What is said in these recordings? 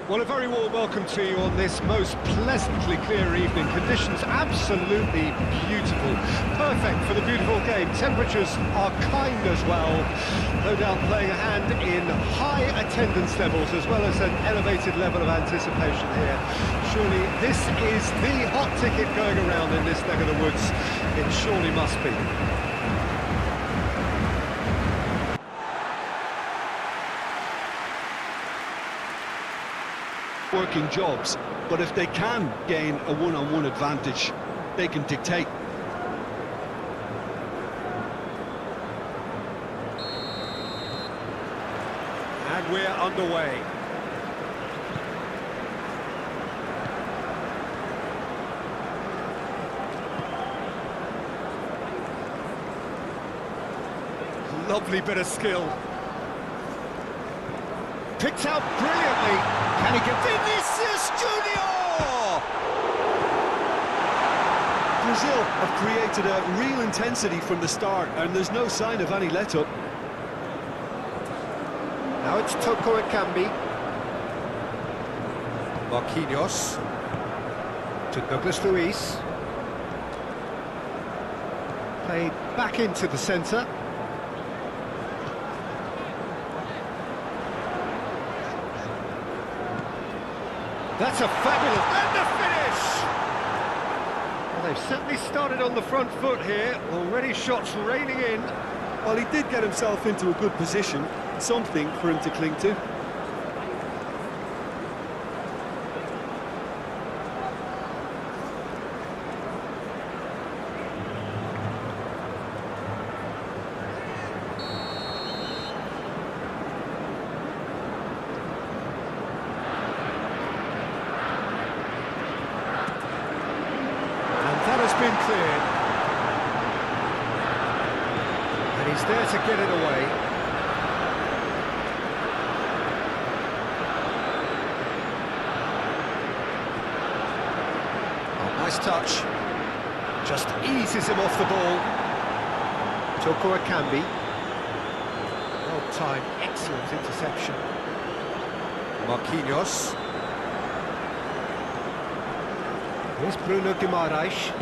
Well, a very warm welcome to you on this most pleasantly clear evening. Conditions absolutely beautiful. Perfect for the beautiful game. Temperatures are kind as well. No doubt playing a hand in high attendance levels as well as an elevated level of anticipation here. Surely this is the hot ticket going around in this neck of the woods. It surely must be. Working jobs, but if they can gain a one-on-one advantage, they can dictate. And we're underway. Lovely bit of skill. Picked out brilliantly. Can he get Vinicius Junior? Brazil have created a real intensity from the start, and there's no sign of any let-up. Now it's Toko Ekambi. Marquinhos. To Douglas Luiz. Played back into the centre. That's a fabulous... and the finish! Well, they've certainly started on the front foot here. Already shots raining in. Well, he did get himself into a good position, something for him to cling to. Been cleared, and he's there to get it away. Oh, nice touch, just eases him off the ball. Toko Ekambi, well timed, excellent interception. Marquinhos. Here's Bruno Guimaraes.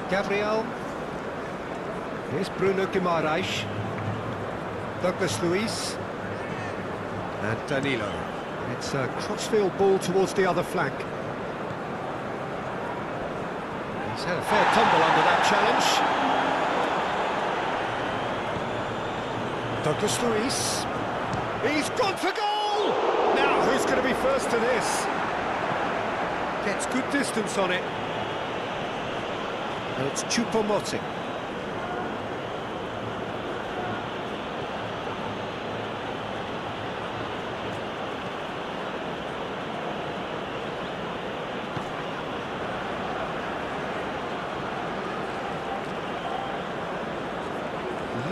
Gabriel. Here's Bruno Guimaraes. Douglas Luiz. And Danilo. It's a crossfield ball towards the other flank. He's had a fair tumble under that challenge. Douglas Luiz. He's gone for goal! Now, who's going to be first to this? Gets good distance on it. And it's Choupo-Moting.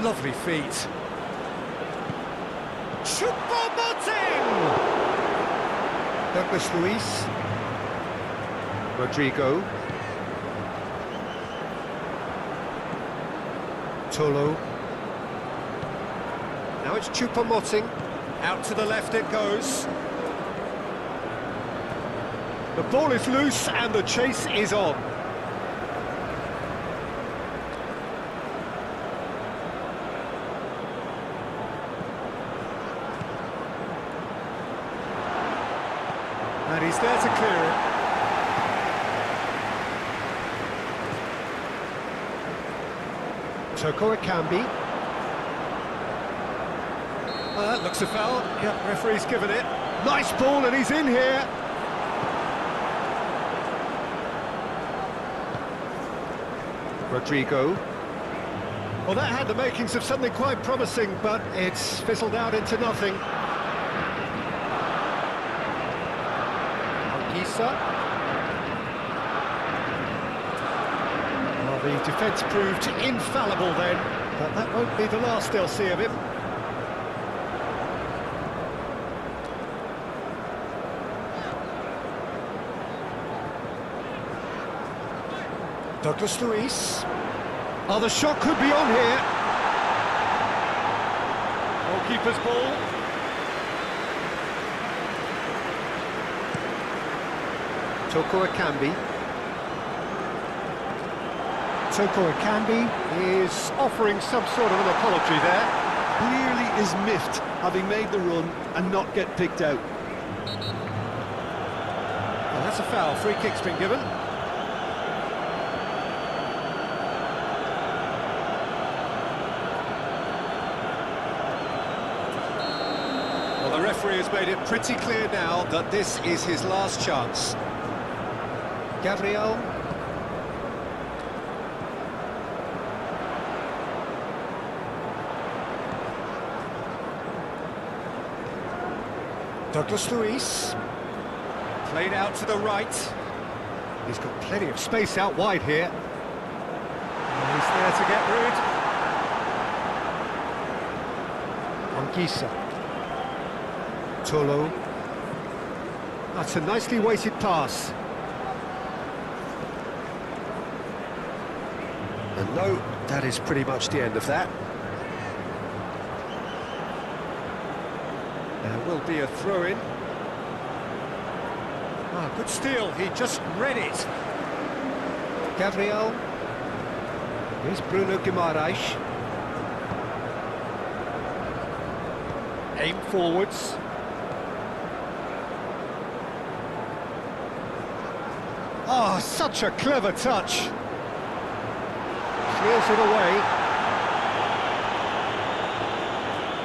Lovely feet. Choupo-Moting! Douglas Luiz. Rodrigo. Tolo. Now it's Choupo-Moting. Out to the left it goes. The ball is loose and the chase is on. And he's there to clear it. Toko Ekambi. Well, that looks a foul. Yep, referee's given it. Nice ball, and he's in here. Rodrigo. Well, that had the makings of something quite promising, but it's fizzled out into nothing. Anguissa. The defence proved infallible then, but that won't be the last they'll see of him. Douglas Luiz. Oh, the shot could be on here. Oh, goalkeeper's ball. Toko Ekambi. Toko Ekambi is offering some sort of an apology there. Clearly is miffed, having made the run and not get picked out. Well, that's a foul. Free kick's been given. Well, the referee has made it pretty clear now that this is his last chance. Gabriel. Douglas Luiz. Played out to the right. He's got plenty of space out wide here. And he's there to get rid. Anguissa. Tolo. That's a nicely weighted pass. And no, that is pretty much the end of that. There will be a throw-in. Ah, good steal, he just read it. Gabriel. Here's Bruno Guimaraes. Aim forwards. Oh, such a clever touch. Clears it away.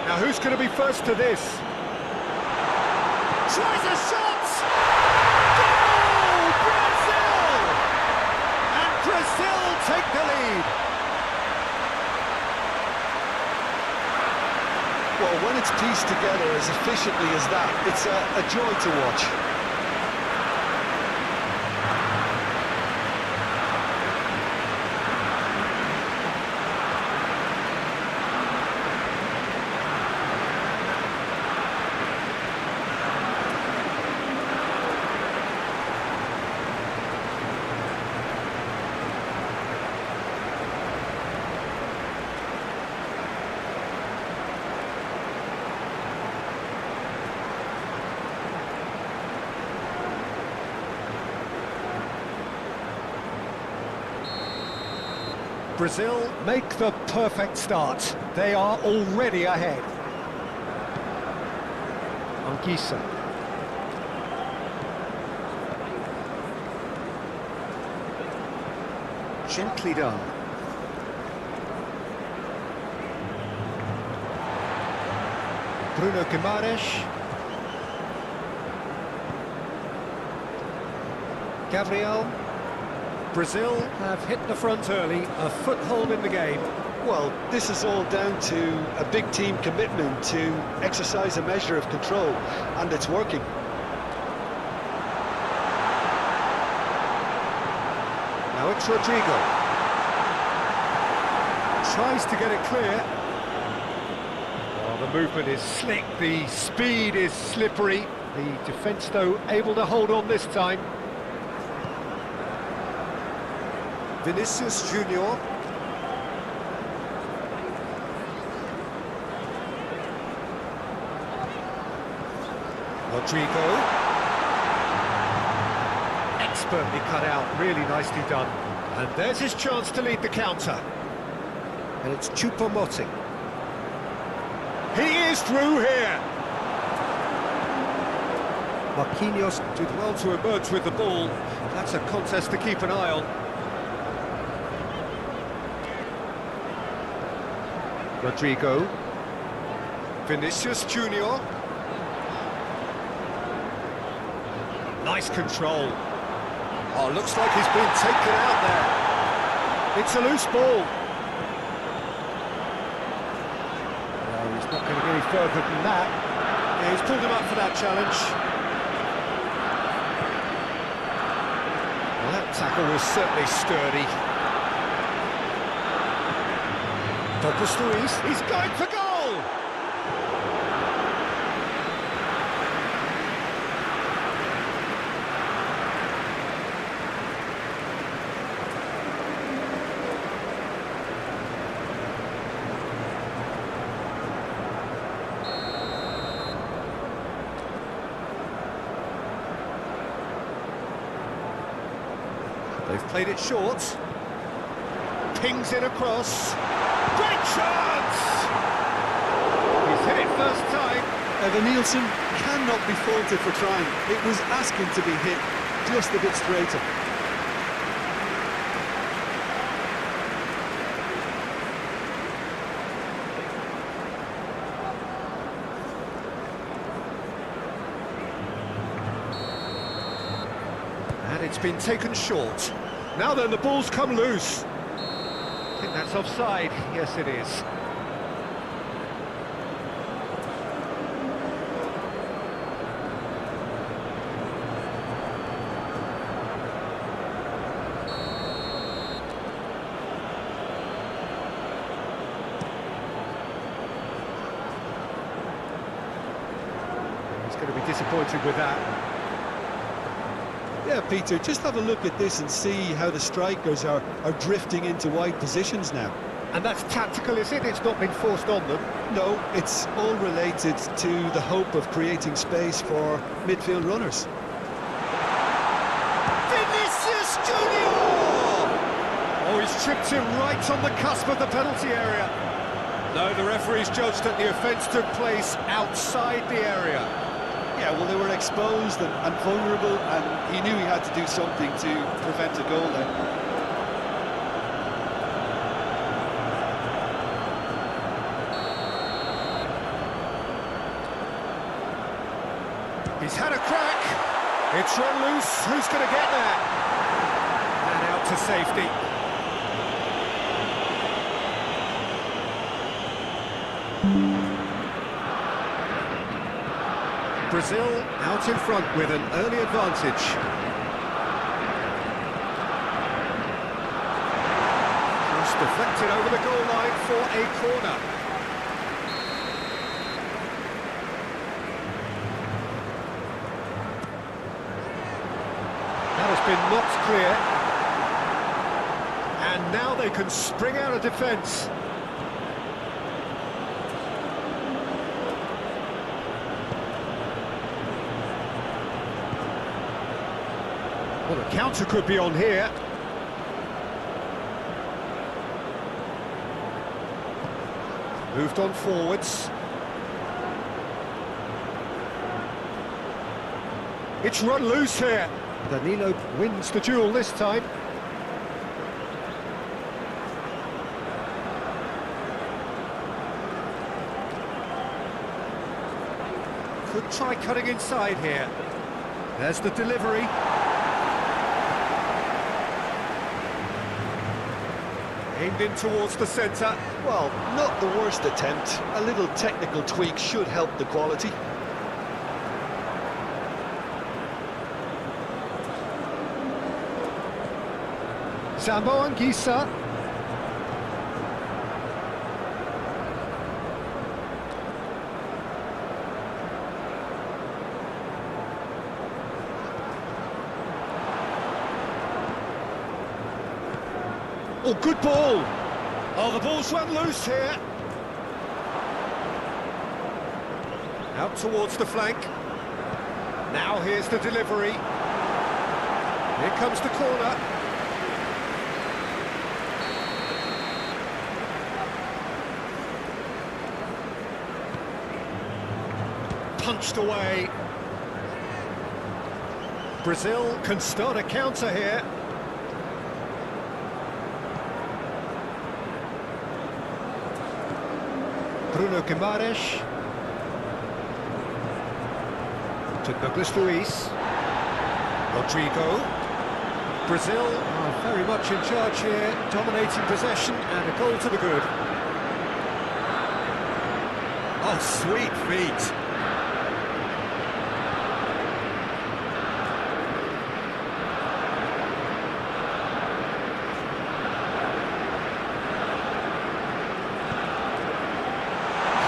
Now who's going to be first to this? Tries a shot! Goal! Brazil! And Brazil take the lead. Well, when it's pieced together as efficiently as that, it's a joy to watch. Brazil make the perfect start. They are already ahead. Anguissa. Gently done. Bruno Guimaraes. Gabriel. Brazil have hit the front early, a foothold in the game. Well, this is all down to a big team commitment to exercise a measure of control, and it's working. Now it's Rodrigo. Tries to get it clear. Oh, the movement is slick, the speed is slippery. The defence, though, able to hold on this time. Vinicius Junior. Rodrigo. Expertly cut out, really nicely done. And there's his chance to lead the counter. And it's Choupo-Moting. He is through here. Marquinhos did well to emerge with the ball. That's a contest to keep an eye on. Rodrigo. Vinicius Junior. Nice control. Oh, looks like he's been taken out there. It's a loose ball. No, he's not going to get any further than that. Yeah, he's pulled him up for that challenge. Well, that tackle was certainly sturdy. Douglas Luiz, he's going for goal! They've played it short. Pings it across. Great chance! He's hit it first time. Evan Nielsen cannot be faulted for trying. It was asking to be hit just a bit straighter. And it's been taken short. Now then, the ball's come loose. I think that's offside. Yes, it is. He's going to be disappointed with that. Yeah, Peter, just have a look at this and see how the strikers are drifting into wide positions now. And that's tactical, is it? It's not been forced on them. No, it's all related to the hope of creating space for midfield runners. Vinicius Junior! Oh, he's tripped him right on the cusp of the penalty area. No, the referee's judged that the offence took place outside the area. Yeah, well, they were exposed and vulnerable, and he knew he had to do something to prevent a goal there. He's had a crack. It's run loose. Who's going to get there? And out to safety. Brazil out in front with an early advantage. Cross deflected over the goal line for a corner. That has been knocked clear. And now they can spring out of defence. Well, the counter could be on here. Moved on forwards. It's run loose here. Danilo wins the duel this time. Could try cutting inside here. There's the delivery. Aimed in towards the centre. Well, not the worst attempt. A little technical tweak should help the quality. Sambo Anguissa. Oh, good ball. Oh, the ball's run loose here. Out towards the flank. Now here's the delivery. Here comes the corner. Punched away. Brazil can start a counter here. Bruno Guimaraes to Douglas Luiz. Rodrigo. Brazil are very much in charge here, dominating possession and a goal to the good. Oh, sweet feet.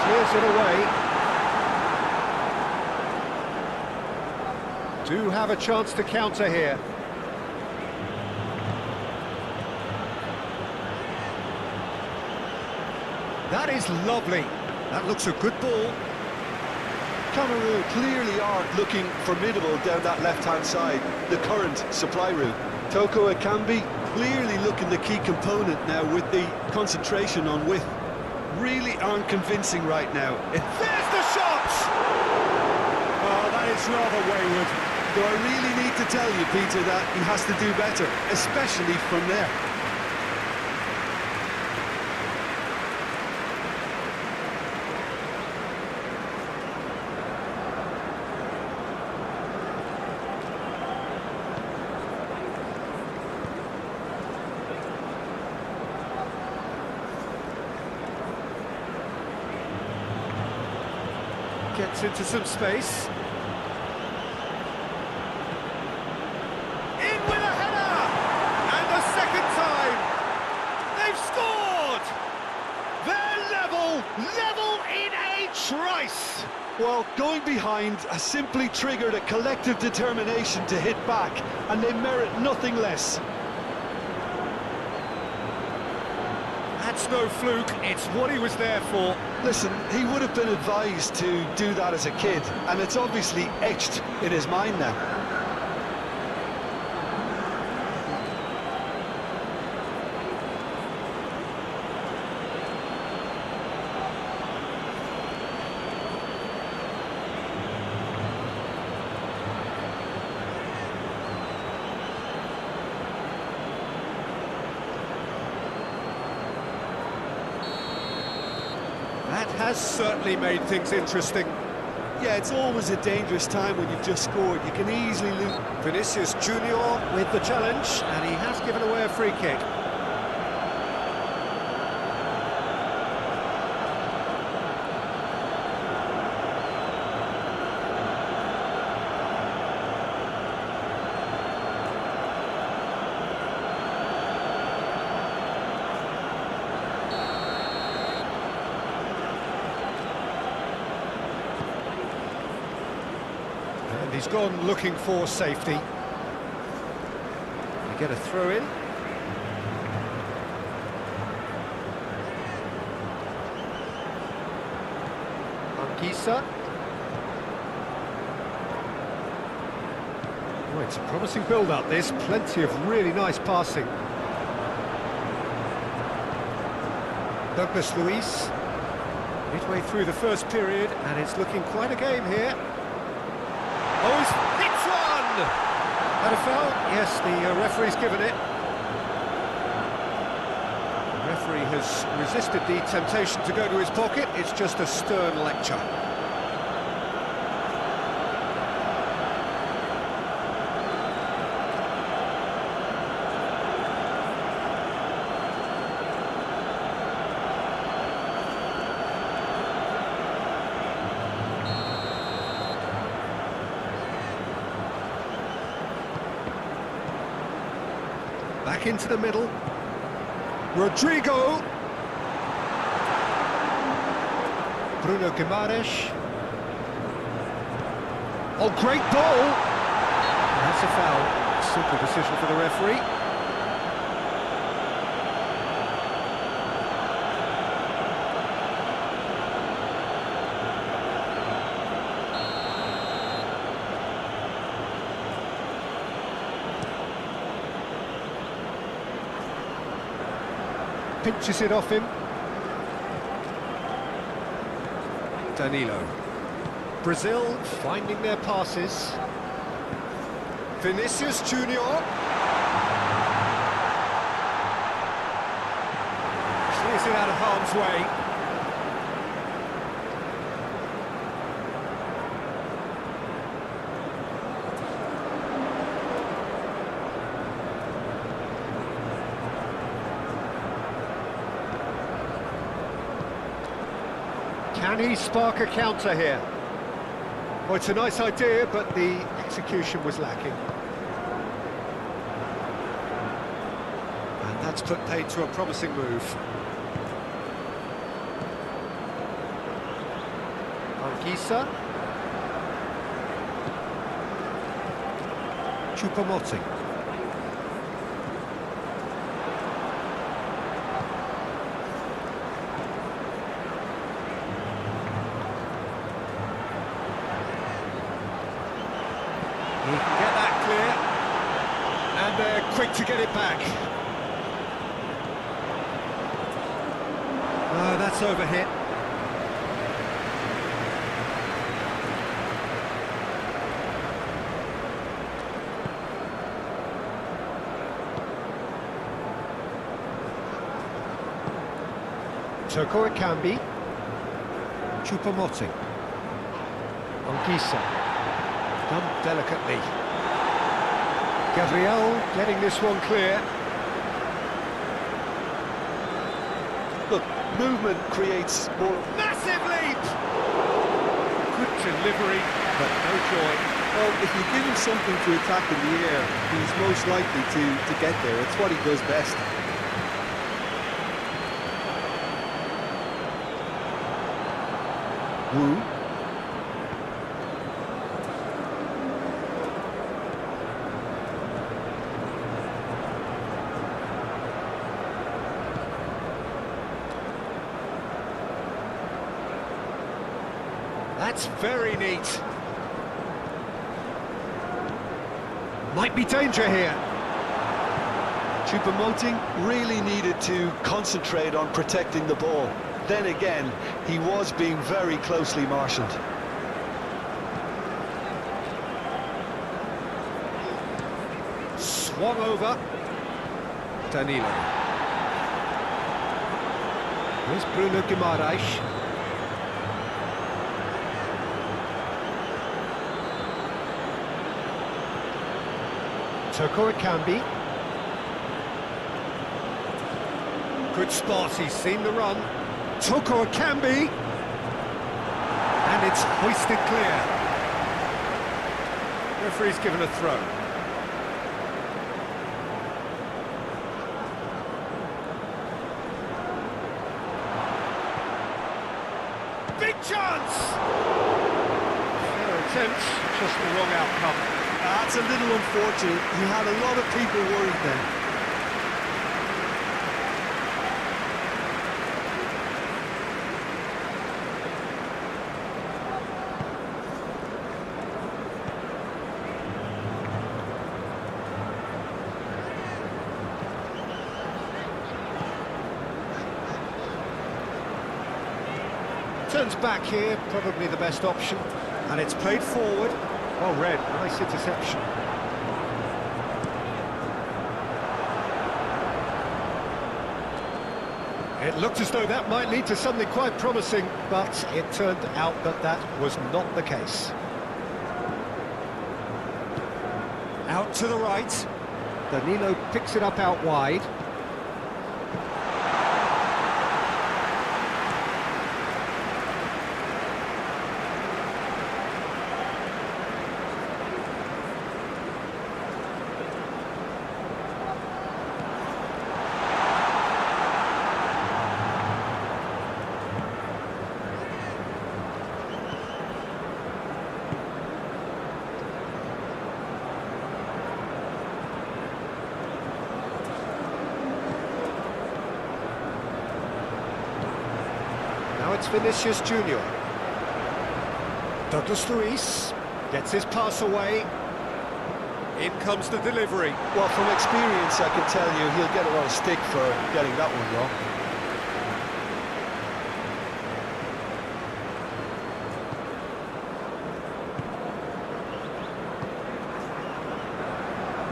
Clears it away. Do have a chance to counter here. That is lovely. That looks a good ball. Cameroon clearly are looking formidable down that left-hand side, the current supply route. Toko Ekambi clearly looking the key component now with the concentration on width. Really aren't convincing right now. There's the shot! Oh, that is rather wayward. Do I really need to tell you, Peter, that he has to do better, especially from there? Gets into some space. In with a header! And the second time! They've scored! They're level in a trice! Well, going behind has simply triggered a collective determination to hit back, and they merit nothing less. That's no fluke, it's what he was there for. Listen, he would have been advised to do that as a kid, and it's obviously etched in his mind now. That has certainly made things interesting. Yeah, it's always a dangerous time when you've just scored. You can easily lose. Vinicius Junior with the challenge, and he has given away a free kick. And he's gone looking for safety. They get a throw in. Anguissa. Oh, it's a promising build-up, this. Plenty of really nice passing. Douglas Luiz. Midway through the first period, and it's looking quite a game here. Oh, he's hits one! That a foul? Yes, the referee's given it. The referee has resisted the temptation to go to his pocket. It's just a stern lecture. Back into the middle. Rodrigo. Bruno Guimaraes. Oh, great ball! That's a foul. Simple decision for the referee. Pinches it off him. Danilo. Brazil finding their passes. Vinicius Junior. Clears it out of harm's way. Can he spark a counter here? Well, it's a nice idea, but the execution was lacking. And that's put paid to a promising move. Anguissa. Choupo-Moting. He can get that clear, and they're quick to get it back. Oh, that's overhit. Toko Ekambi. Choupo-Moting. Anguissa. Done delicately. Gabriel getting this one clear. Look, movement creates more... Massive leap! Good delivery, but no joy. Well, if you give him something to attack in the air, he's most likely to get there. It's what he does best. Wu. That's very neat. Might be danger here. Choupo-Moting really needed to concentrate on protecting the ball. Then again, he was being very closely marshalled. Swung over. Danilo. Here's Bruno Guimaraes. Toko Ekambi. Good spot, he's seen the run. Toko Ekambi. And it's hoisted clear. Referee's given a throw. Big chance! Fair attempt, just the wrong outcome. That's a little unfortunate. You had a lot of people worried then. Turns back here, probably the best option. And it's played forward. Well read, nice interception. It looked as though that might lead to something quite promising, but it turned out that that was not the case. Out to the right. Danilo picks it up out wide. Now it's Vinicius Junior. Douglas Luiz gets his pass away. In comes the delivery. Well, from experience, I can tell you he'll get a lot of stick for getting that one wrong.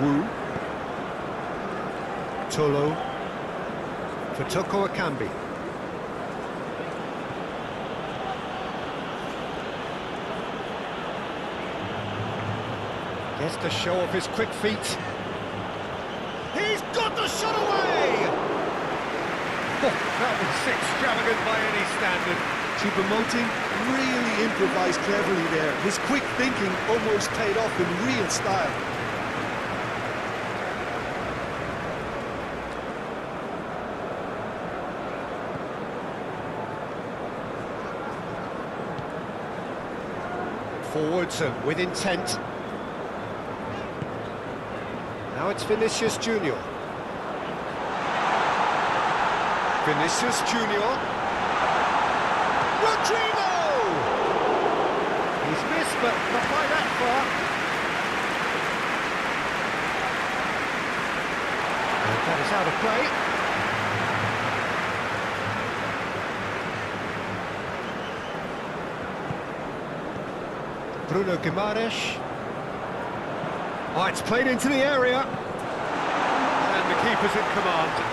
Wu. Tolo for Toko Ekambi. Gets to show off his quick feet. He's got the shot away! Oh, that was extravagant by any standard. Choupo-Moting really improvised cleverly there. His quick thinking almost paid off in real style. Forwards and with intent. Now it's Vinicius Junior. Vinicius Junior. Rodrigo! He's missed, but not by that It's out of play. Bruno Guimaraes. Oh, it's played into the area. And the keeper's in command.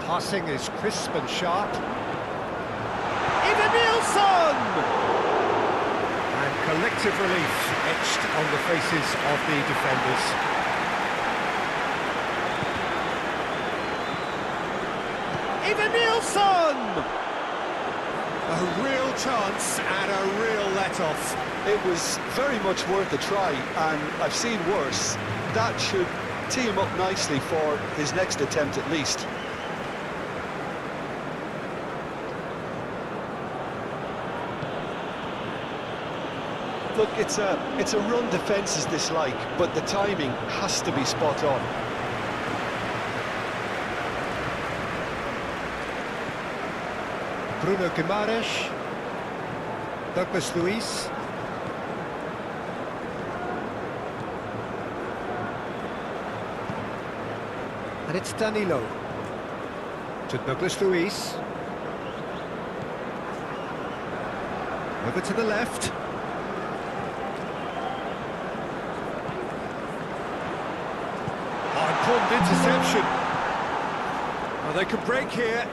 Passing is crisp and sharp. Even Nilsson! And collective relief etched on the faces of the defenders. Even Nilsson! A real chance and a real let-off. It was very much worth a try, and I've seen worse. That should tee him up nicely for his next attempt at least. Look, it's a run defence's dislike, but the timing has to be spot on. Bruno Guimaraes, Douglas Luiz. And it's Danilo to Douglas Luiz. Over to the left. Oh, important interception. Well, they could break here.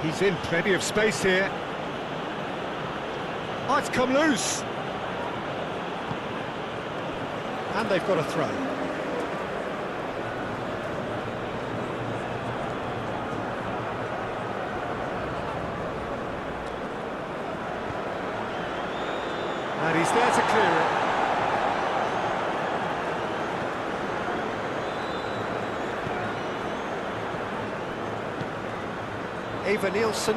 He's in plenty of space here. Oh, it's come loose. And they've got a throw. And he's there to clear it. Eva Nielsen.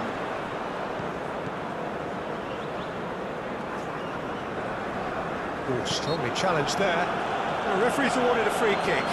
Oh, strongly challenged there. The referee's awarded a free kick.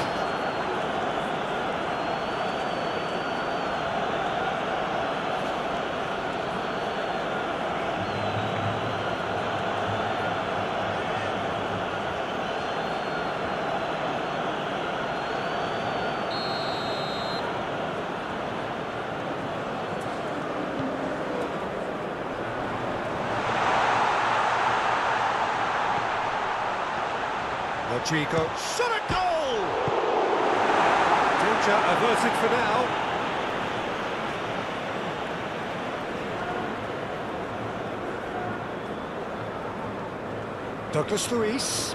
Rodrigo, shot a goal! Danger averted for now. Douglas Luiz.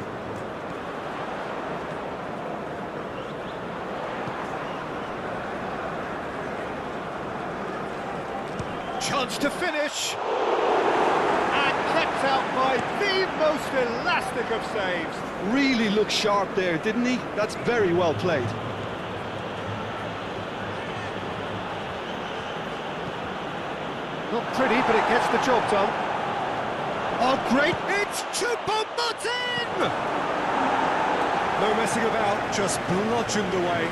Chance to finish. Kept out by the most elastic of saves. Really looked sharp there, didn't he? That's very well played. Not pretty, but it gets the job done. Oh, great! It's Choupo-Moting! No messing about, just bludgeoned away.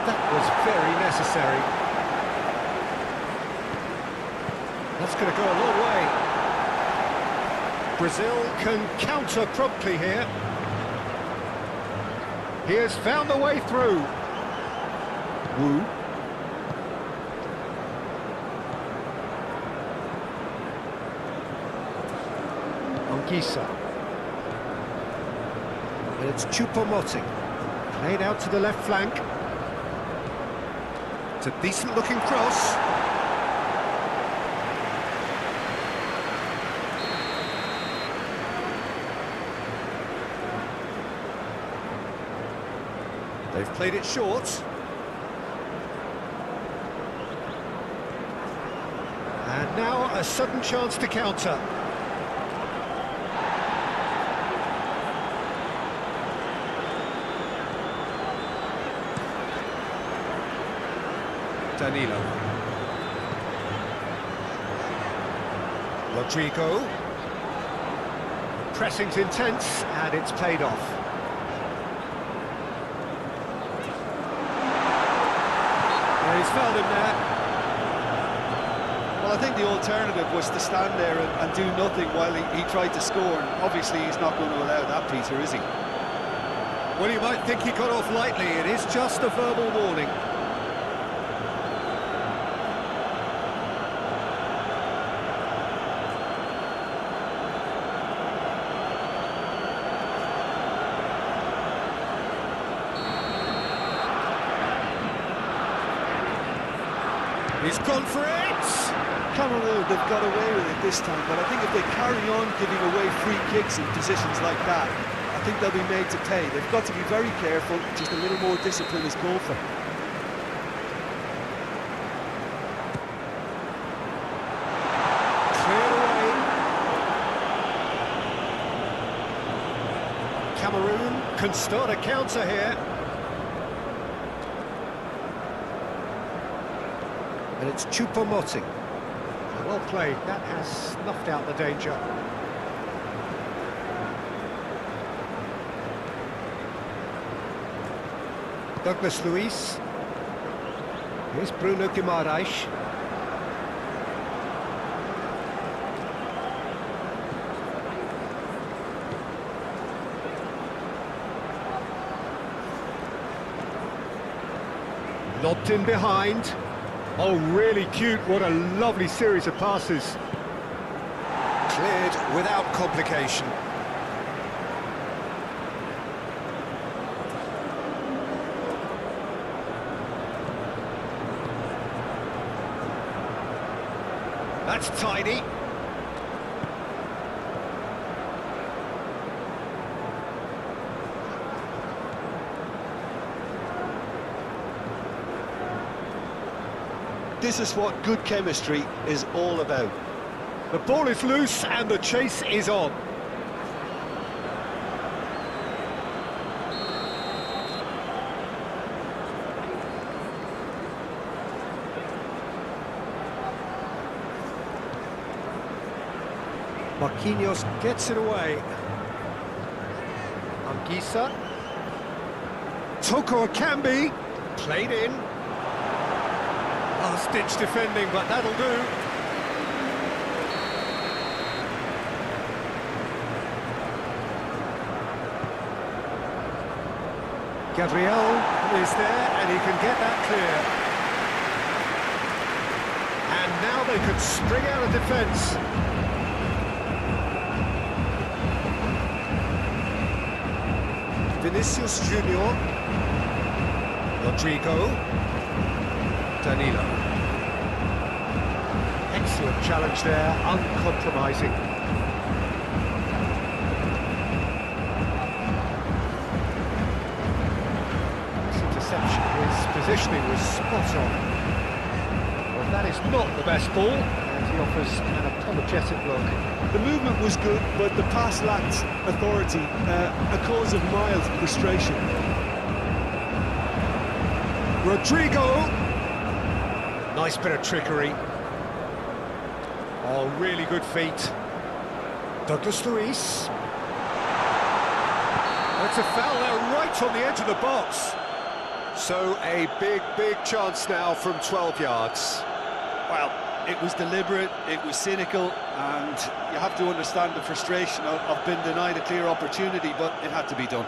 That was very necessary. That's going to go a long way. Brazil can counter promptly here. He has found a way through. Wu. Anguissa. And it's Choupo-Moting. Played out to the left flank. It's a decent-looking cross. They've played it short. And now a sudden chance to counter. Danilo. Rodrigo. Pressing's intense, and it's paid off. Yeah, he's found him there. Well, I think the alternative was to stand there and do nothing while he tried to score, and obviously he's not going to allow that, Peter, is he? Well, you might think he got off lightly. It is just a verbal warning. He's gone for it! Cameroon, they've got away with it this time, but I think if they carry on giving away free kicks in positions like that, I think they'll be made to pay. They've got to be very careful, just a little more discipline is called for. Cleared away. Cameroon can start a counter here. And it's Choupo-Moting. Well played, that has snuffed out the danger. Douglas Luiz. Here's Bruno Guimaraes. Lobbed in behind. Oh, really cute. What a lovely series of passes. Cleared without complication. That's tidy. This is what good chemistry is all about. The ball is loose and the chase is on. Marquinhos gets it away. Anguissa. Toko Akambi. Played in. Last-ditch defending, but that'll do. Gabriel is there, and he can get that clear. And now they could spring out of defence. Vinicius Junior. Rodrigo. Danilo. Excellent challenge there, uncompromising. This interception, his positioning was spot on. Well, that is not the best ball, and he offers an apologetic look. The movement was good, but the pass lacked authority, a cause of mild frustration. Rodrigo. Nice bit of trickery. Oh, really good feet. Douglas Luiz. That's a foul there right on the edge of the box. So a big chance now from 12 yards. Well, it was deliberate, it was cynical, and you have to understand the frustration of being denied a clear opportunity, but it had to be done.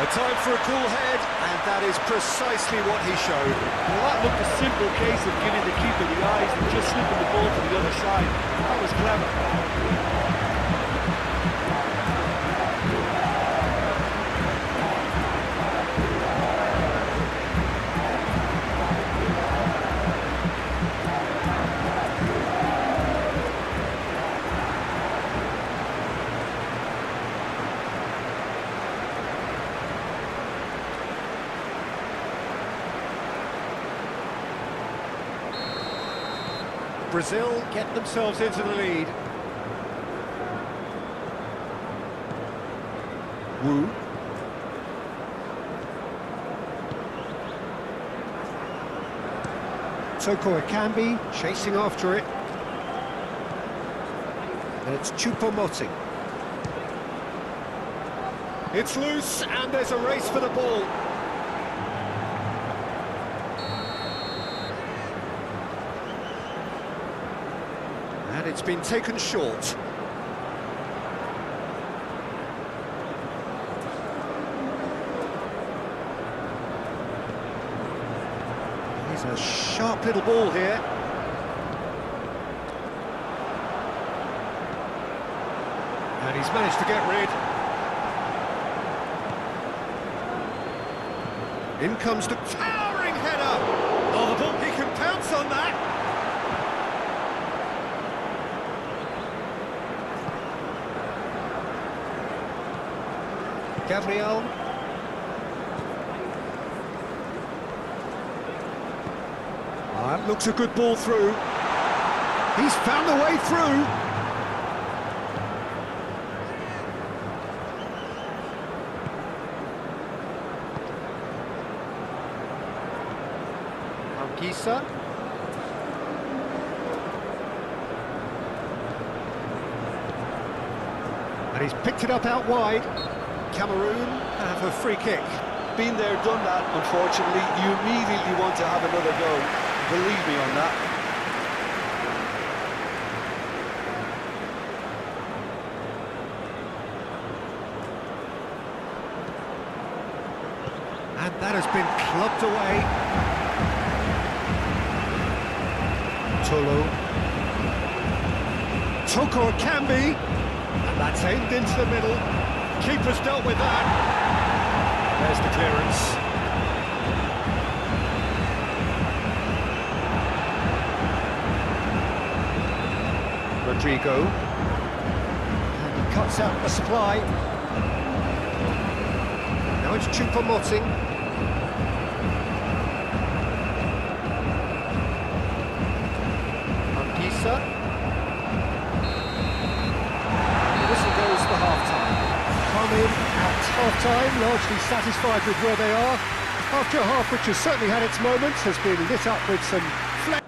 A time for a cool head, and that is precisely what he showed. Well, that looked a simple case of giving the keeper the eyes and just slipping the ball to the other side. That was clever. Brazil get themselves into the lead. Wu. Toko Akambi chasing after it. And it's Choupo-Moting. It's loose, and there's a race for the ball. And it's been taken short. He's a sharp little ball here. And he's managed to get rid. In comes the towering header! Oh, the ball, he can pounce on that! Gabriel. That looks a good ball through. He's found the way through. Gisa. And he's picked it up out wide. Cameroon have a free kick. Been there, done that, unfortunately. You immediately want to have another go. Believe me on that. And that has been clubbed away. Tolo. Toko Akambi. And that's aimed into the middle. Keeper's dealt with that. There's the clearance. Rodrigo. And he cuts out the supply. Now it's Choupo-Moting. The whistle goes for half-time. Come in at half-time, largely satisfied with where they are. After a half which has certainly had its moments, has been lit up with some flair.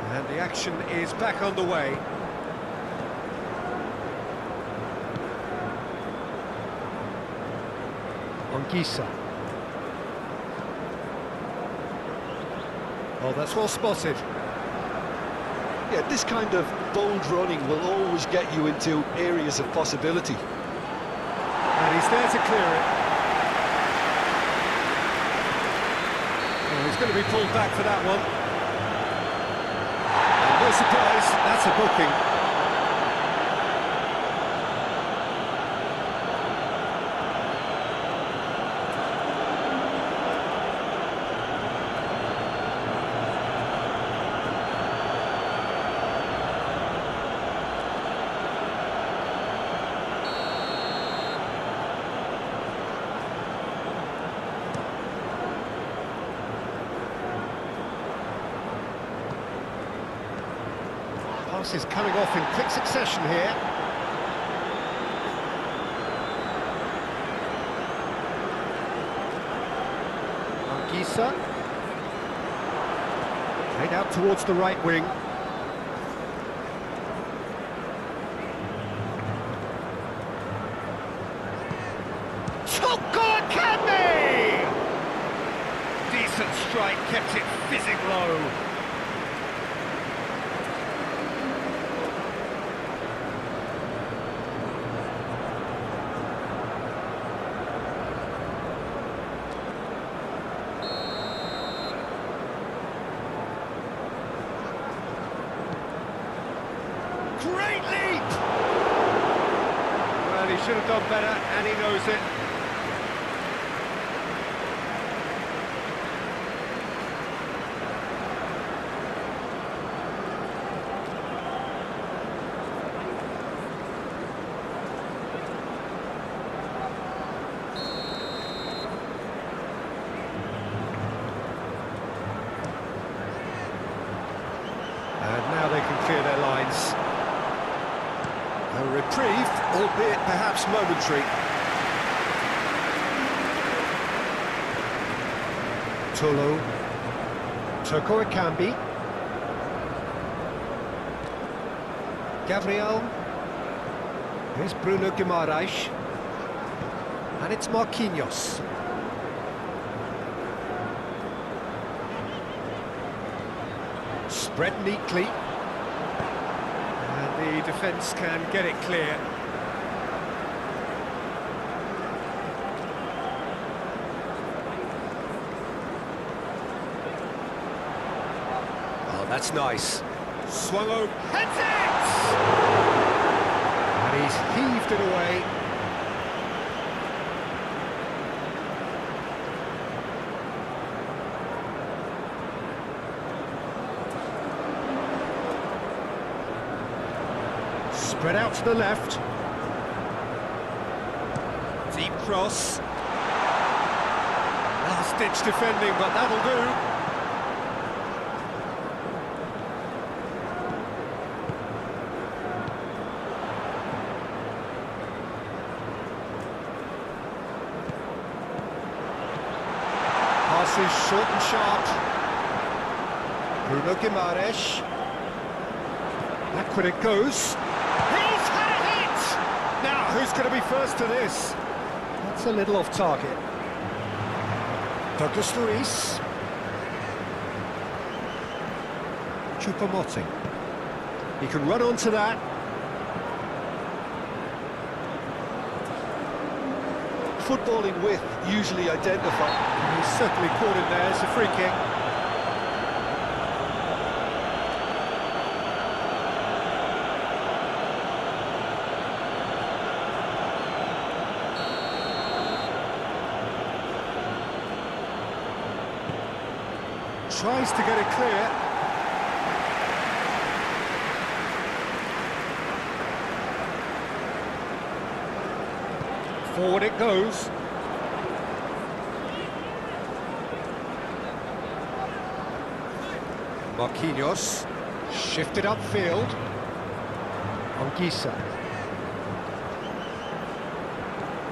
And the action is back underway. Gisa. Oh, that's well spotted. Yeah, this kind of bold running will always get you into areas of possibility. And he's there to clear it. Oh, he's going to be pulled back for that one. And no surprise, that's a booking. Pass is coming off in quick succession here. Gisa. Played out towards the right wing. Decent strike, kept it fizzing low. Great leap! Well, he should have done better, and he knows it. And now they can clear their lines. A reprieve, albeit perhaps momentary. Tolo. Toko Ekambi. Gabriel. Here's Bruno Guimaraes. And it's Marquinhos. Spread neatly. The defence can get it clear. Oh, that's nice. Swung over. Heads it! And he's heaved it away. Spread out to the left. Deep cross. Last-ditch defending, but that'll do. Passes short and sharp. Bruno Guimaraes. Back when it goes. He's had a hit! Now, who's going to be first to this? That's a little off target. Douglas Luiz. Choupo-Moting. He can run onto that. Footballing width usually identified. He's certainly caught in there. It's a free kick. Tries to get it clear. Forward it goes. Marquinhos. Shifted upfield. Anguissa.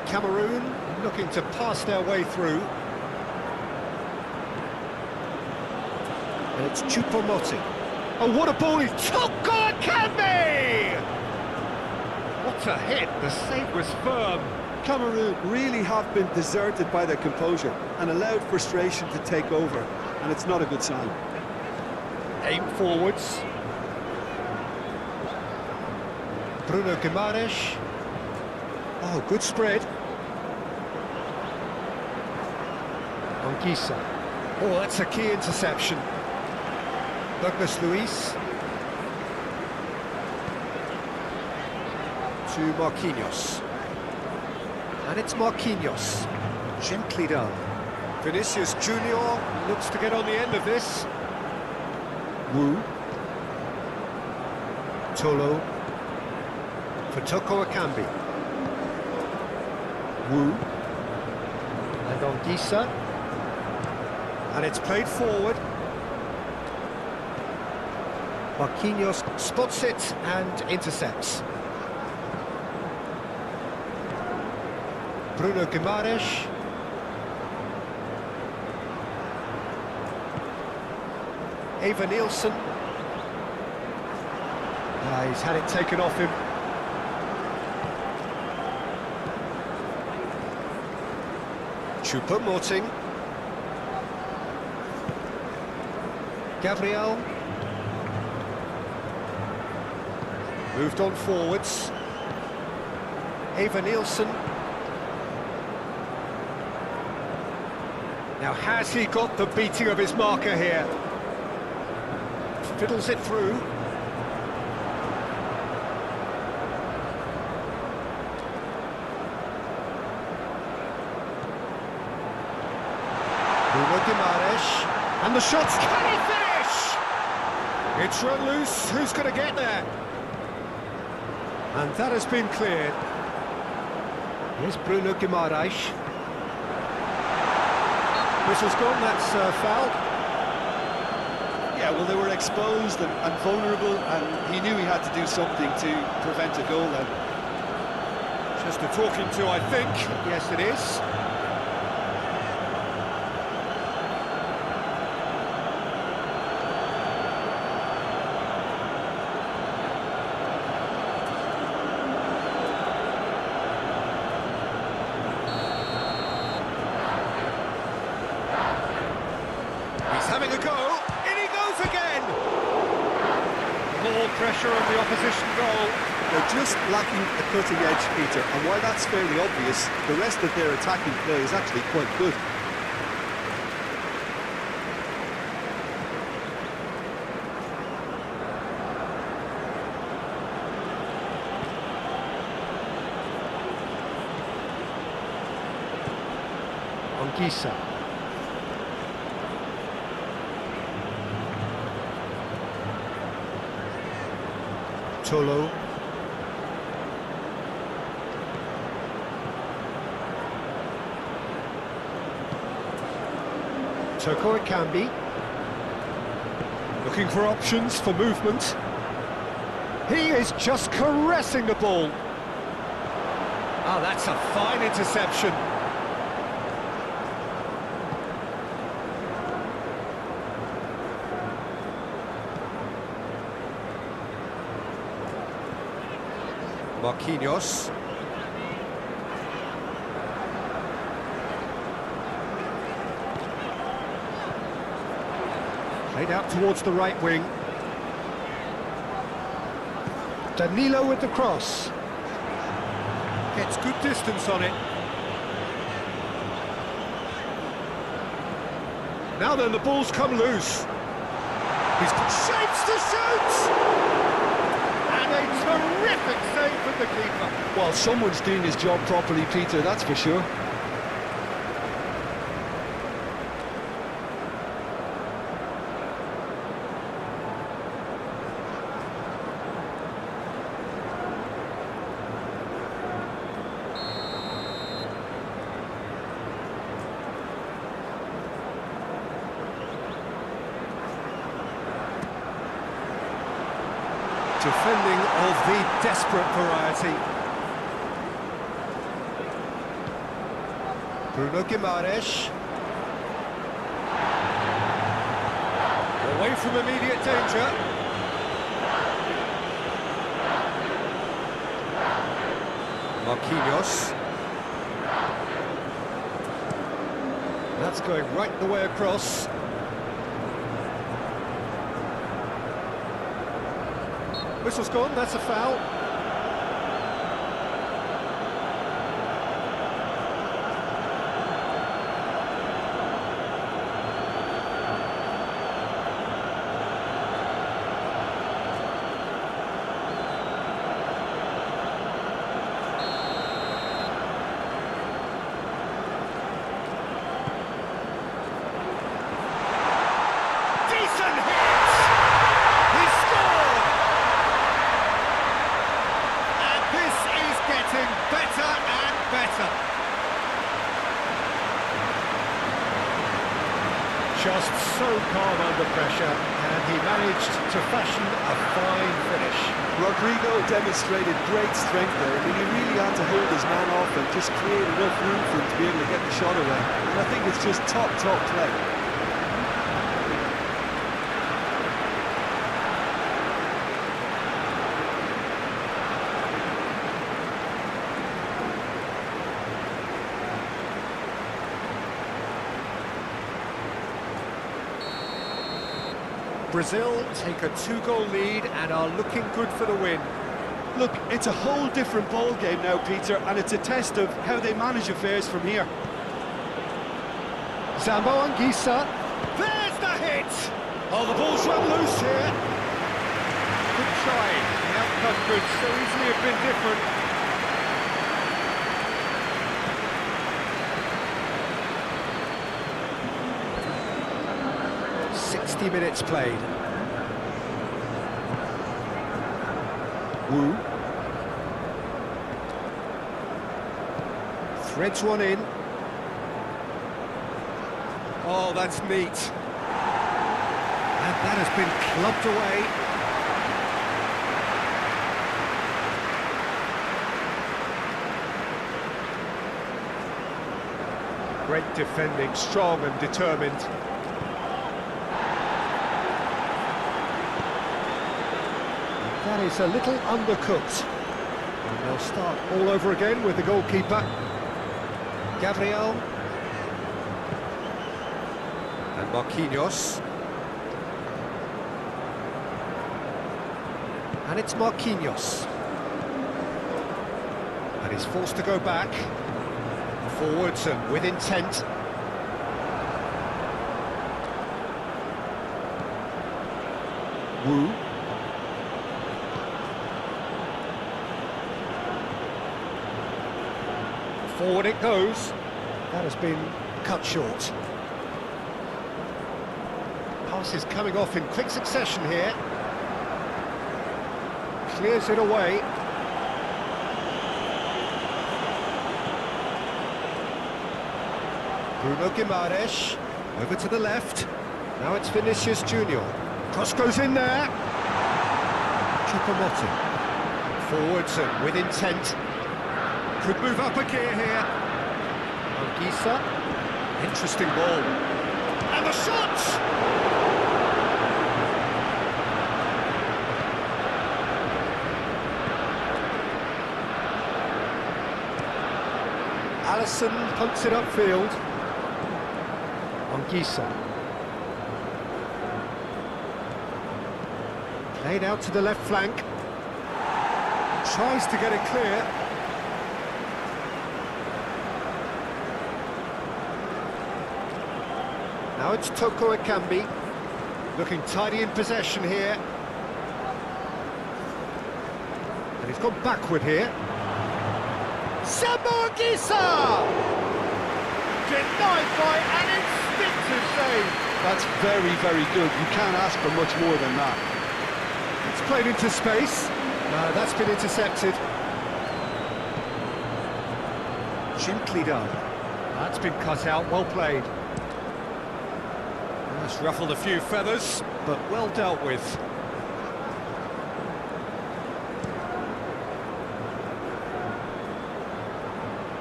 Cameroon looking to pass their way through. And it's Choupo-Moting. Oh, what a ball! He's Toko Ekambi! What a hit! The save was firm. Cameroon really have been deserted by their composure and allowed frustration to take over, and it's not a good sign. Aim forwards. Bruno Guimaraes. Oh, good spread. Anguissa. Oh, that's a key interception. Douglas Luiz. To Marquinhos. And it's Marquinhos. Gently done. Vinicius Junior looks to get on the end of this. Wu. Tolo. For Toko Ekambi. Wu. And Anguissa. And it's played forward. Marquinhos spots it and intercepts. Bruno Guimaraes. Eva Nielsen. He's had it taken off him. Choupo-Moting. Gabriel. Moved on forwards. Eva Nielsen. Now, has he got the beating of his marker here? Fiddles it through. Bruno Guimaraes, and the shots, can he finish? It's run loose, who's going to get there? And that has been cleared. Here's Bruno Guimaraes. Whistle's gone, that's foul. Yeah, well, they were exposed and vulnerable, and he knew he had to do something to prevent a goal then. Just a talking to, I think. Yes, it is. He's having a go. In he goes again. More pressure on the opposition goal. They're just lacking a cutting edge, Peter, and while that's fairly obvious, the rest of their attacking play is actually quite good. Anguissa. Tolo. Toko Ekambi. Looking for options for movement. He is just caressing the ball. Oh, that's a fine interception. Marquinhos. Played out towards the right wing. Danilo with the cross. Gets good distance on it. Now then, the ball's come loose. He's got shapes to shoot! And a terrific save from the keeper. Well, someone's doing his job properly, Peter, that's for sure. Defending of the desperate variety. Bruno Guimaraes. Away from immediate danger. Marquinhos. That's going right the way across. Whistle's gone, that's a foul. Decent hit! He scored! This is getting better and better. Just so calm under pressure, and he managed to fashion a fine finish. Rodrigo demonstrated great strength there. I mean, he really had to hold his man off and just create enough room for him to be able to get the shot away. And I think it's just top play. Brazil take a 2-goal lead and are looking good for the win. Look, it's a whole different ball game now, Peter, and it's a test of how they manage affairs from here. Zambo Anguissa. There's the hit! Oh, the ball's run loose here. Good try. The outcome could so easily have been different. 60 minutes played. Wu. Threads one in. Oh, that's neat. And that has been clubbed away. Great defending, strong and determined. That is a little undercooked. And they'll start all over again with the goalkeeper. Gabriel. And Marquinhos. And it's Marquinhos. And he's forced to go back. Forwards and with intent. Wu. Forward it goes. That has been cut short. Passes coming off in quick succession here. Clears it away. Bruno Guimaraes, over to the left. Now it's Vinicius Junior. Cross goes in there. Choupo-Moting. Forwards and with intent. Could move up a gear here. Anguissa. Interesting ball. And the shot! Allison punts it upfield. Anguissa. Played out to the left flank. Tries to get it clear. Now it's Toko Ekambi. Looking tidy in possession here. And he's gone backward here. Sabo Anguissa! Denied by an instinctive save. That's very, very good. You can't ask for much more than that. It's played into space. That's been intercepted. Gently done. That's been cut out, well played. That's ruffled a few feathers, but well dealt with.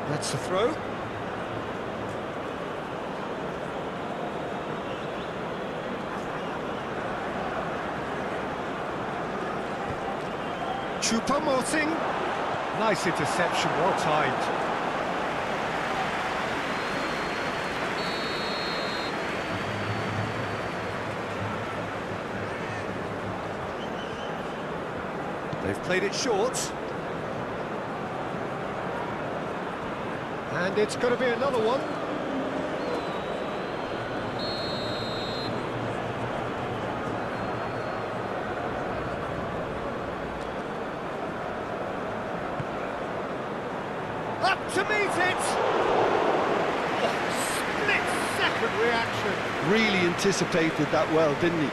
That's the throw. Choupo-Moting. Nice interception, well timed. They've played it short. And it's going to be another one. Up to meet it! Oh, split-second reaction. Really anticipated that well, didn't he?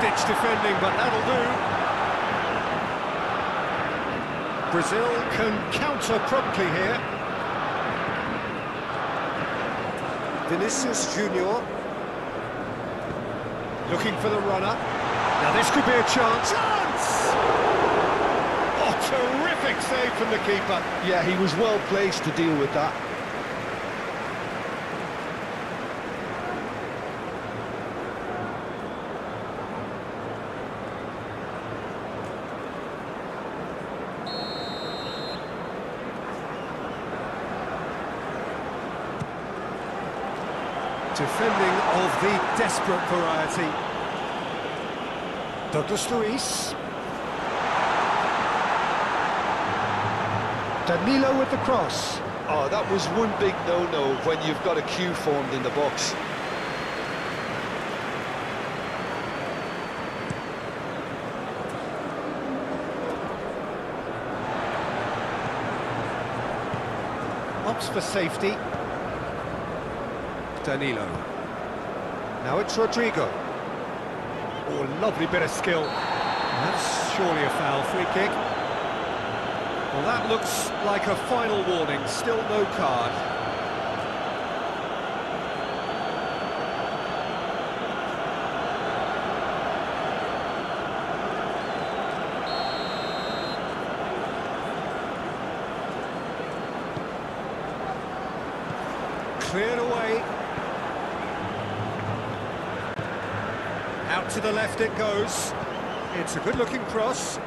Ditch defending, but that'll do. Brazil can counter promptly here. Vinicius Junior looking for the runner. Now this could be a chance. Oh, terrific save from the keeper. Yeah, he was well placed to deal with that. Defending of the desperate variety. Douglas Luiz. Danilo with the cross. Oh, that was one big no-no when you've got a queue formed in the box. Opts for safety. Danilo. Now it's Rodrigo. Oh, lovely bit of skill. That's surely a foul. Free kick. Well, that looks like a final warning. Still no card. Cleared away. Out to the left it goes. It's a good-looking cross.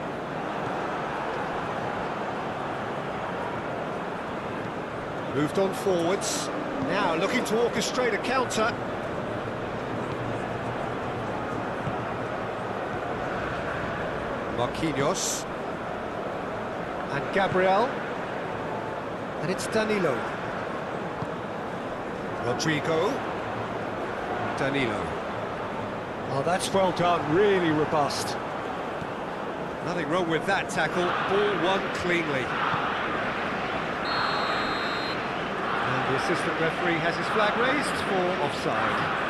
Moved on forwards. Now looking to orchestrate a counter. Marquinhos. And Gabriel. And it's Danilo. Rodrigo. Danilo. Oh, that's well done, really robust. Nothing wrong with that tackle, ball won cleanly. And the assistant referee has his flag raised for offside.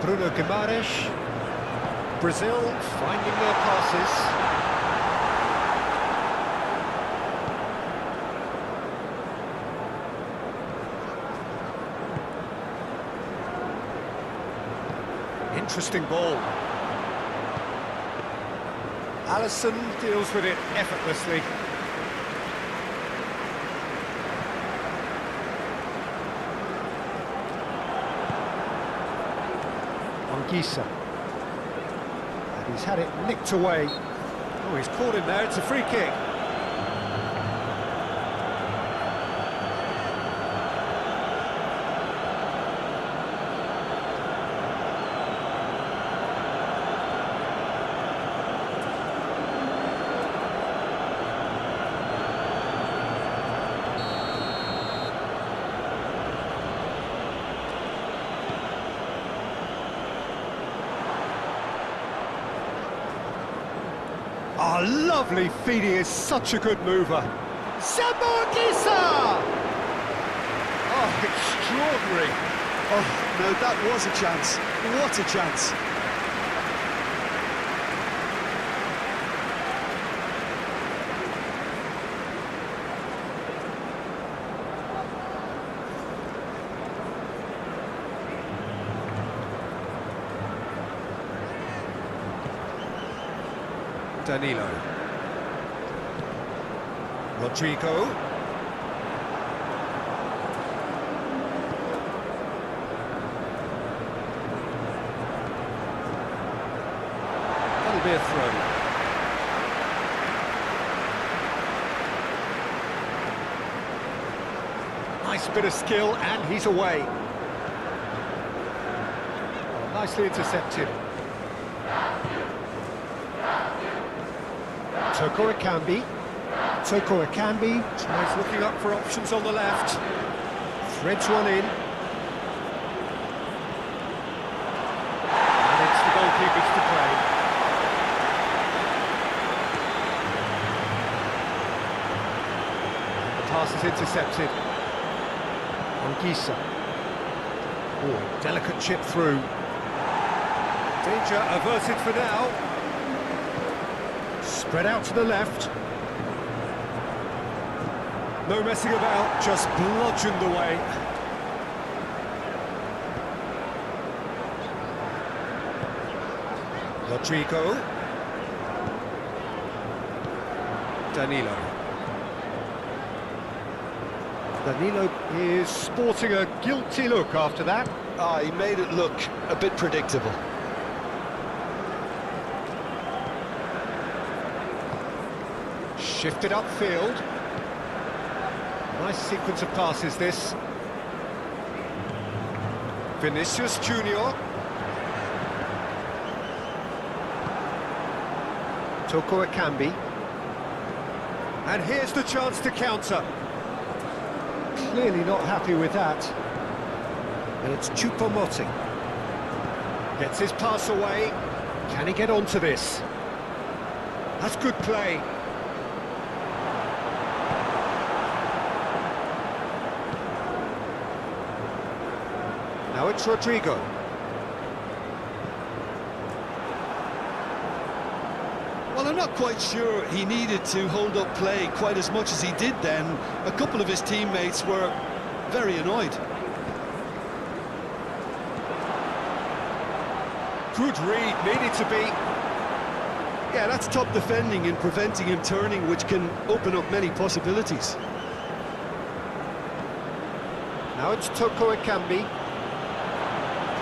Bruno Camarões, Brazil finding their passes. Interesting ball. Alisson deals with it effortlessly. Gisa. And he's had it nicked away. Oh, he's caught him there, it's a free kick. Oh, lovely feed, he is such a good mover. Gisa! Oh, extraordinary. Oh, no, that was a chance. What a chance. Danilo. Rodrigo. That'll be a throw. Nice bit of skill, and he's away. Oh, nicely intercepted. Toko Ekambi. Toko Ekambi tries looking up for options on the left. Threads one in. And it's the goalkeepers to play. The pass is intercepted. Gisa. Oh, delicate chip through. Danger averted for now. Spread out to the left. No messing about, just bludgeoned away. Rodrigo. Danilo. Danilo is sporting a guilty look after that. Ah, he made it look a bit predictable. Shifted upfield. Nice sequence of passes, this. Vinicius Junior. Toko Ekambi. And here's the chance to counter. Clearly not happy with that. And it's Choupo-Moting. Gets his pass away. Can he get onto this? That's good play. Now it's Rodrigo. Well, I'm not quite sure he needed to hold up play quite as much as he did then. A couple of his teammates were very annoyed. Good read, needed to be. Yeah, that's top defending and preventing him turning, which can open up many possibilities. Now it's Toko Ekambi.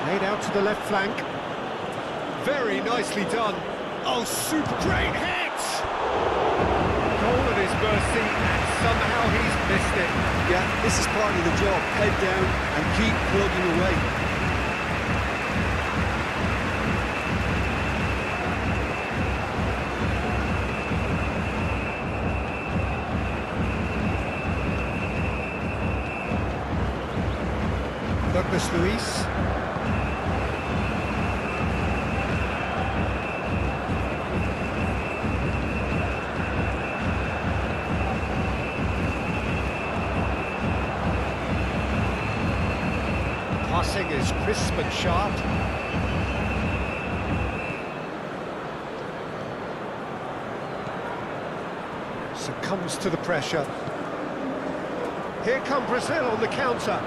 Played out to the left flank. Very nicely done. Oh, super great hit! Goal at his mercy, and somehow he's missed it. Yeah, this is part of the job. Head down and keep plugging away. Douglas Luiz. Passing is crisp and sharp. Succumbs to the pressure. Here come Brazil on the counter.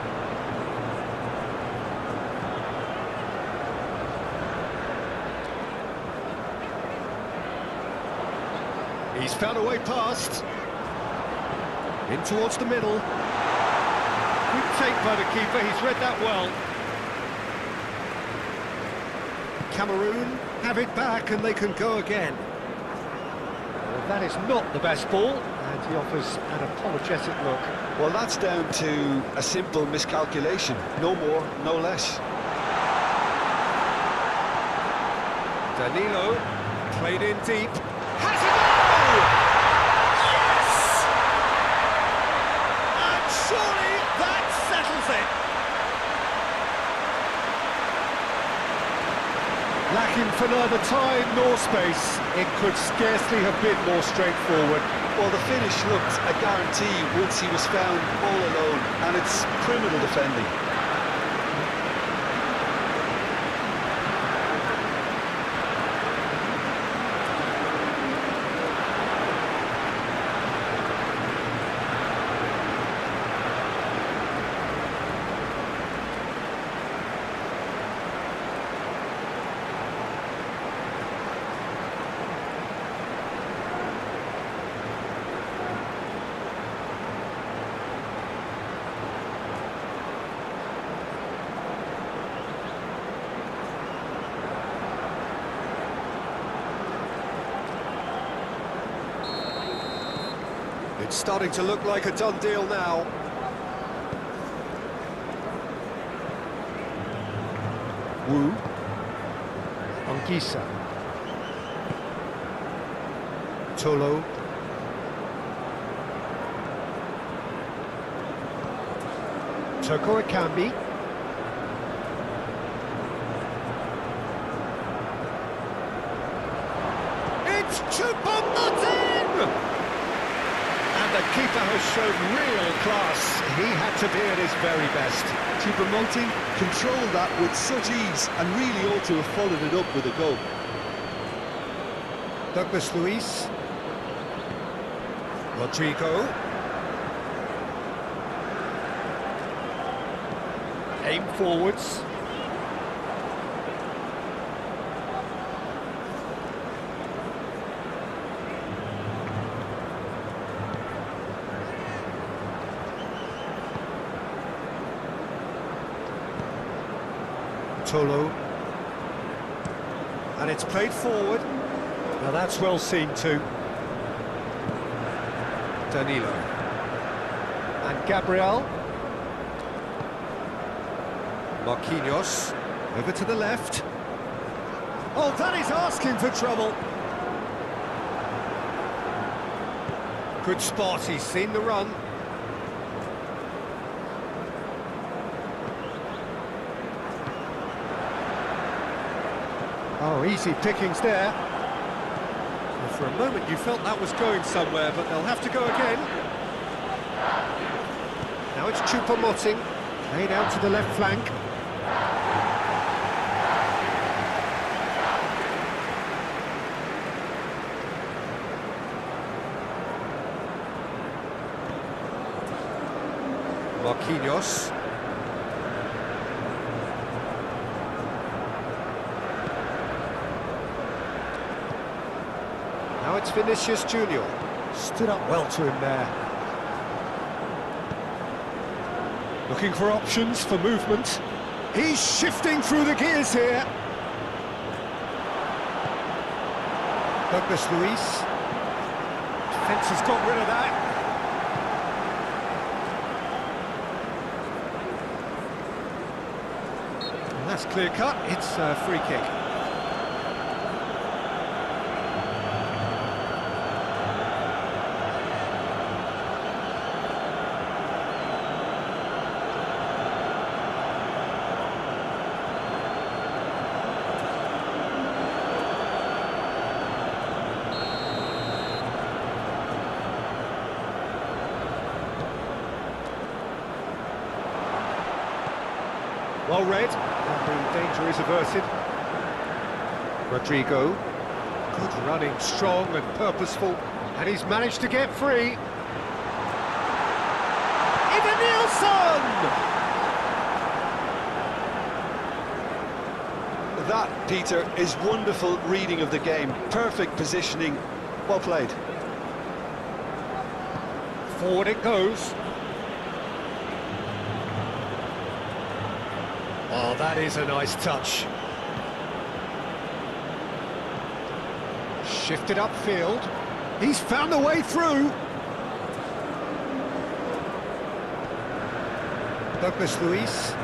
He's found a way past. In towards the middle. Good take by the keeper, he's read that well. Cameroon have it back and they can go again. Well, that is not the best ball, and he offers an apologetic look. Well, that's down to a simple miscalculation. No more, no less. Danilo, played in deep. Has a goal! Yes! And surely that settles it. Lacking for neither time nor space, it could scarcely have been more straightforward. Well, the finish looked a guarantee once he was found all alone, and it's criminal defending. It's starting to look like a done deal now. Wu. Anguissa. Tolo. Toko Ekambi. It's Choupo-Moting! And the keeper has shown real class. He had to be at his very best. Choupo-Moting controlled that with such ease and really ought to have followed it up with a goal. Douglas Luiz. Rodrigo. Aim forwards. Tolo. And it's played forward. Now that's well seen too. Danilo. And Gabriel. Marquinhos. Over to the left. Oh, that is asking for trouble. Good spot, he's seen the run. Oh, easy pickings there. Well, for a moment you felt that was going somewhere, but they'll have to go again. Now it's Choupo-Moting, laid out to the left flank. Marquinhos. Now it's Vinicius Junior. Stood up well to him there. Looking for options for movement. He's shifting through the gears here. Douglas Luiz. Defence has got rid of that. That's clear cut, it's a free kick. Well read, and the danger is averted. Rodrigo, good running, strong and purposeful, and he's managed to get free. Evanilson! That, Peter, is wonderful reading of the game. Perfect positioning, well played. Forward it goes. Oh, that is a nice touch. Shifted upfield. He's found the way through. Douglas Luiz.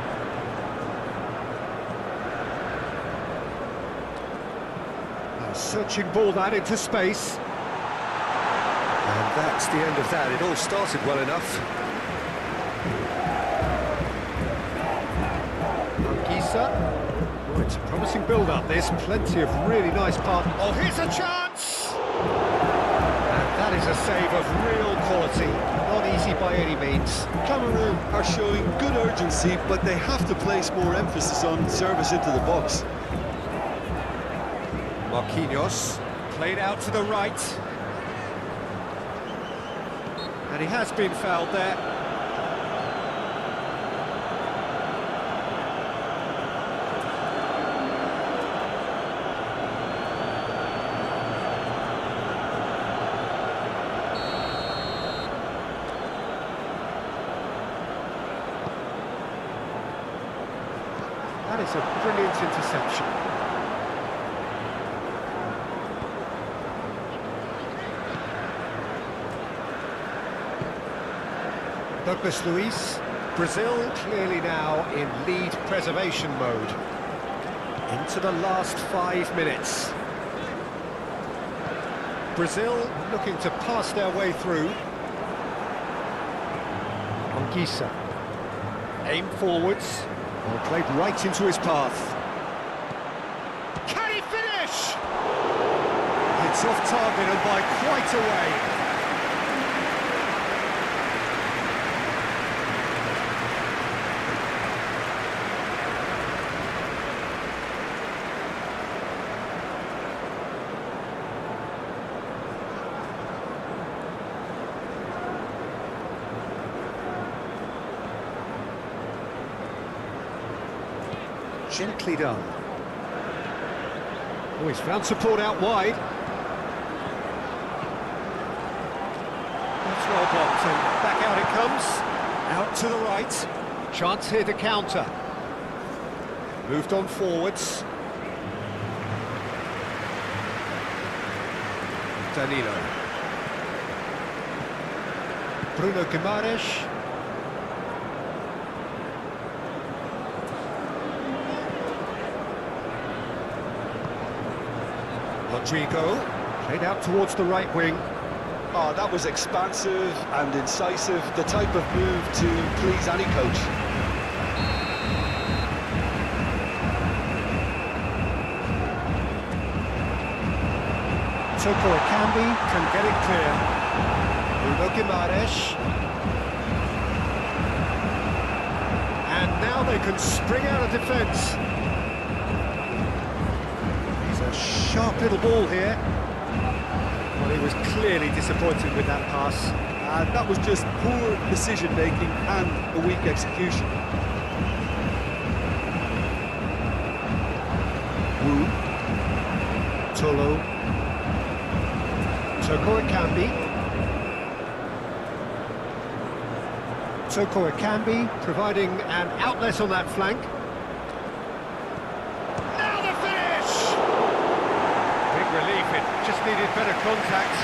A searching ball that into space. And that's the end of that. It all started well enough. Oh, it's a promising build-up, there's plenty of really nice part. Oh, here's a chance! And that is a save of real quality, not easy by any means. Cameroon are showing good urgency, but they have to place more emphasis on service into the box. Marquinhos, played out to the right. And he has been fouled there. That is a brilliant interception. Douglas Luiz. Brazil clearly now in lead preservation mode. Into the last 5 minutes. Brazil looking to pass their way through. Anguissa. Aim forwards. Well, played right into his path. Can he finish? It's off target and by quite a way. Gently done. Oh, he's found support out wide. That's well blocked, and back out it comes. Out to the right. Chance here to counter. Moved on forwards. Danilo. Bruno Guimaraes. Rodrigo, played out towards the right wing. Oh, that was expansive and incisive, the type of move to please any coach. Toko Ekambi can get it clear. Bruno Guimaraes. And now they can spring out of defence. He's a sharp little ball here. Well, he was clearly disappointed with that pass. And that was just poor decision-making and a weak execution. Wu. Tolo. Toko Ekambi. Toko Ekambi providing an outlet on that flank. Now the finish! Big relief, it just needed better contact.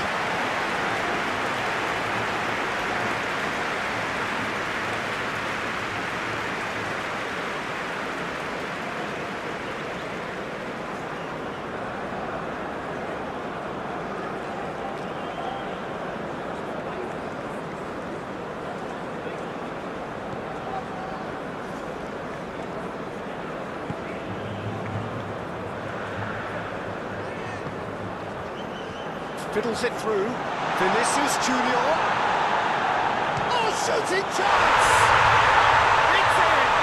Fiddles it through. Vinicius Junior. Oh, shooting chance! It's in!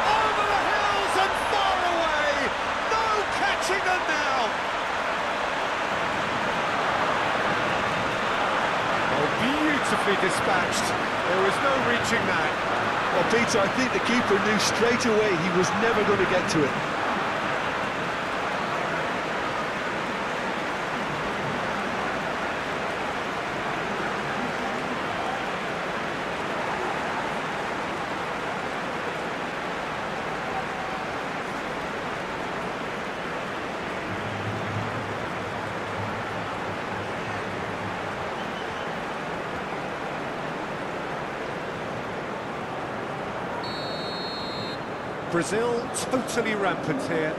Over the hills and far away! No catching them now! Oh, beautifully dispatched. There was no reaching that. Well, Peter, I think the keeper knew straight away he was never going to get to it. Brazil totally rampant here.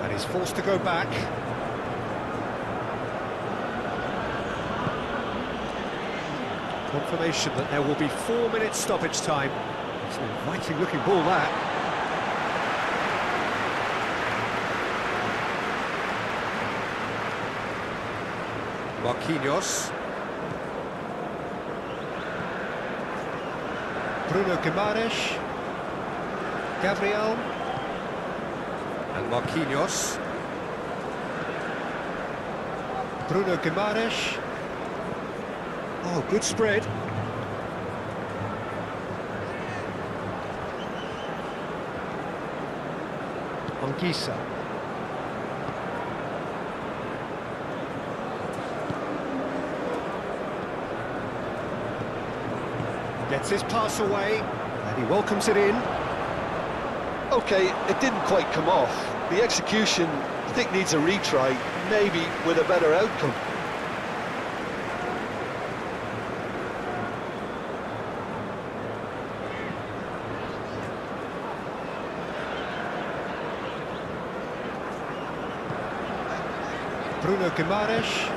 And he's forced to go back. Confirmation that there will be 4 minutes stoppage time. It's an inviting looking ball, that. Marquinhos. Bruno Guimaraes. Gabriel. And Marquinhos. Bruno Guimaraes. Oh, good spread. Anguissa. Gets his pass away, and he welcomes it in. Okay, it didn't quite come off. The execution, I think, needs a retry, maybe with a better outcome. Bruno Guimaraes.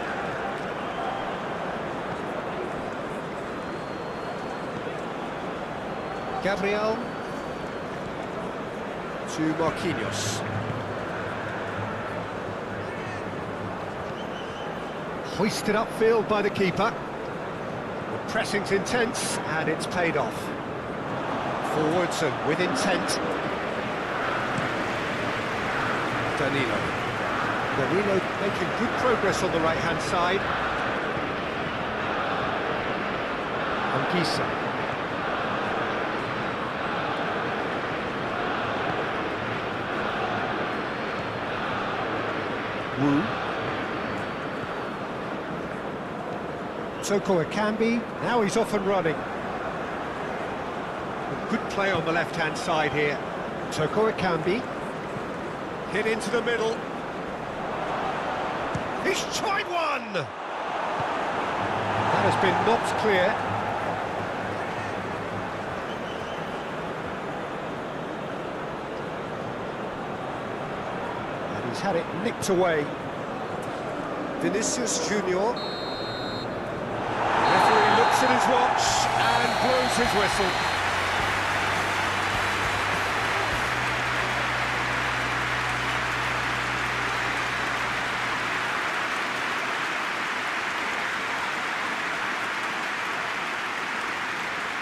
Gabriel. To Marquinhos. Hoisted upfield by the keeper. The pressing's intense, and it's paid off. Forwards and with intent. Danilo. Danilo making good progress on the right-hand side. Anguissa. Wu. Toko Ekambi, now he's off and running. A good play on the left-hand side here. Toko Ekambi. Hit into the middle. He's tried one! has been knocked clear. And he's had it nicked away. Vinicius Junior. Referee looks at his watch and blows his whistle.